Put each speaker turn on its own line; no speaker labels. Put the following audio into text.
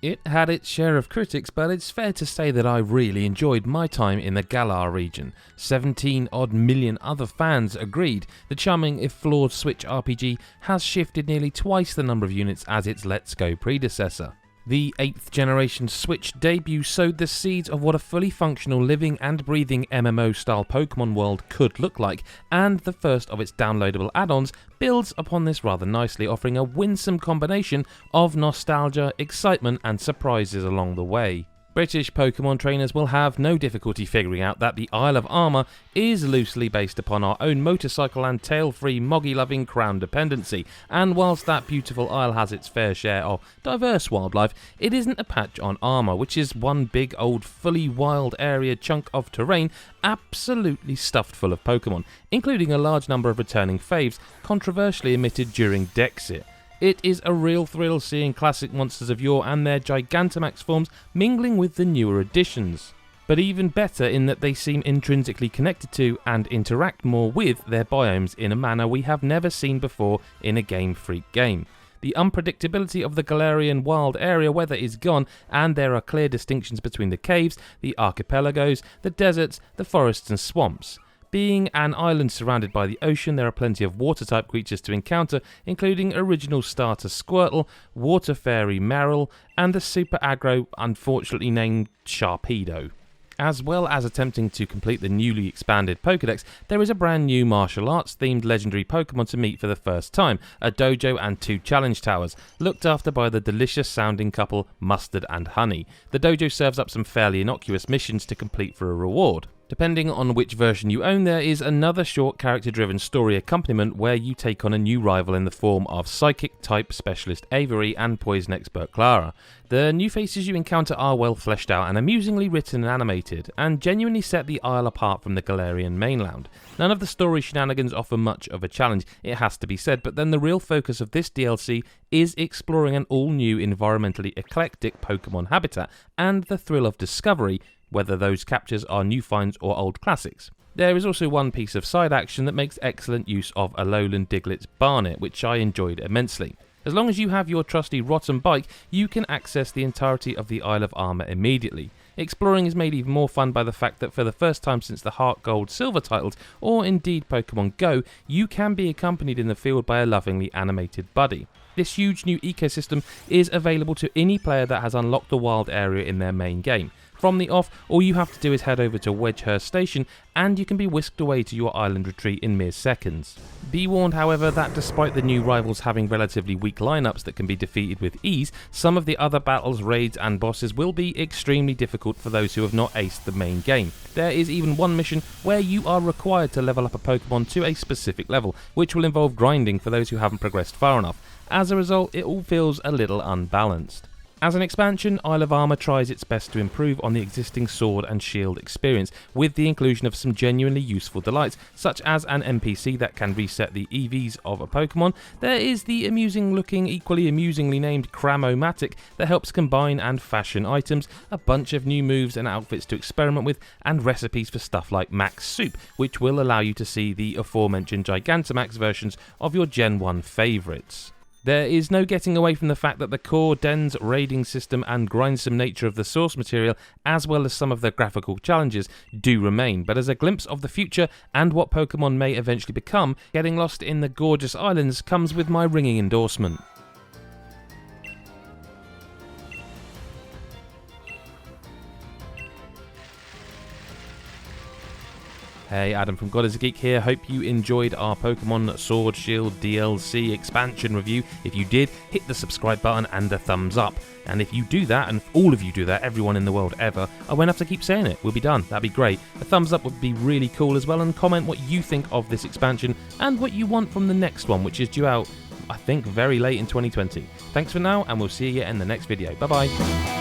It had its share of critics, but it's fair to say that I really enjoyed my time in the Galar region. 17 odd million other fans agreed. The charming if flawed Switch RPG has shifted nearly twice the number of units as its Let's Go predecessor. The 8th generation Switch debut sowed the seeds of what a fully functional living and breathing MMO style Pokémon world could look like, and the first of its downloadable add-ons builds upon this rather nicely, offering a winsome combination of nostalgia, excitement and surprises along the way. British Pokémon trainers will have no difficulty figuring out that the Isle of Armor is loosely based upon our own motorcycle and tail-free moggy-loving Crown dependency, and whilst that beautiful isle has its fair share of diverse wildlife, it isn't a patch on Armor, which is one big old fully wild area chunk of terrain absolutely stuffed full of Pokémon, including a large number of returning faves controversially emitted during Dexit. It is a real thrill seeing classic monsters of yore and their Gigantamax forms mingling with the newer additions. But even better in that they seem intrinsically connected to and interact more with their biomes in a manner we have never seen before in a Game Freak game. The unpredictability of the Galarian wild area weather is gone, and there are clear distinctions between the caves, the archipelagos, the deserts, the forests and swamps. Being an island surrounded by the ocean, there are plenty of water-type creatures to encounter, including original starter Squirtle, water fairy Meryl, and the super aggro, unfortunately named Sharpedo. As well as attempting to complete the newly expanded Pokédex, there is a brand new martial arts themed legendary Pokémon to meet for the first time, a dojo and 2 challenge towers, looked after by the delicious sounding couple Mustard and Honey. The dojo serves up some fairly innocuous missions to complete for a reward. Depending on which version you own, there is another short character-driven story accompaniment where you take on a new rival in the form of Psychic-type specialist Avery and Poison expert Clara. The new faces you encounter are well fleshed out and amusingly written and animated, and genuinely set the Isle apart from the Galarian mainland. None of the story shenanigans offer much of a challenge, it has to be said, but then the real focus of this DLC is exploring an all-new environmentally eclectic Pokémon habitat and the thrill of discovery, whether those captures are new finds or old classics. There is also one piece of side action that makes excellent use of Alolan Diglett's Barnet, which I enjoyed immensely. As long as you have your trusty Rotom bike, you can access the entirety of the Isle of Armor immediately. Exploring is made even more fun by the fact that for the first time since the Heart Gold Silver titles, or indeed Pokemon Go, you can be accompanied in the field by a lovingly animated buddy. This huge new ecosystem is available to any player that has unlocked the wild area in their main game. From the off, all you have to do is head over to Wedgehurst Station and you can be whisked away to your island retreat in mere seconds. Be warned, however, that despite the new rivals having relatively weak lineups that can be defeated with ease, some of the other battles, raids and bosses will be extremely difficult for those who have not aced the main game. There is even one mission where you are required to level up a Pokemon to a specific level, which will involve grinding for those who haven't progressed far enough. As a result, it all feels a little unbalanced. As an expansion, Isle of Armor tries its best to improve on the existing Sword and Shield experience, with the inclusion of some genuinely useful delights, such as an NPC that can reset the EVs of a Pokemon. There is the amusing looking, equally amusingly named Cramomatic that helps combine and fashion items, a bunch of new moves and outfits to experiment with, and recipes for stuff like Max Soup, which will allow you to see the aforementioned Gigantamax versions of your Gen 1 favourites. There is no getting away from the fact that the core, dense raiding system and grindsome nature of the source material, as well as some of the graphical challenges, do remain, but as a glimpse of the future and what Pokemon may eventually become, getting lost in the gorgeous islands comes with my ringing endorsement. Hey, Adam from God is a Geek here. Hope you enjoyed our Pokemon Sword Shield DLC expansion review. If you did, hit the subscribe button and the thumbs up. And if you do that, and all of you do that, everyone in the world ever, I won't have to keep saying it. We'll be done. That'd be great. A thumbs up would be really cool as well, and comment what you think of this expansion and what you want from the next one, which is due out, I think, very late in 2020. Thanks for now, and we'll see you in the next video. Bye-bye.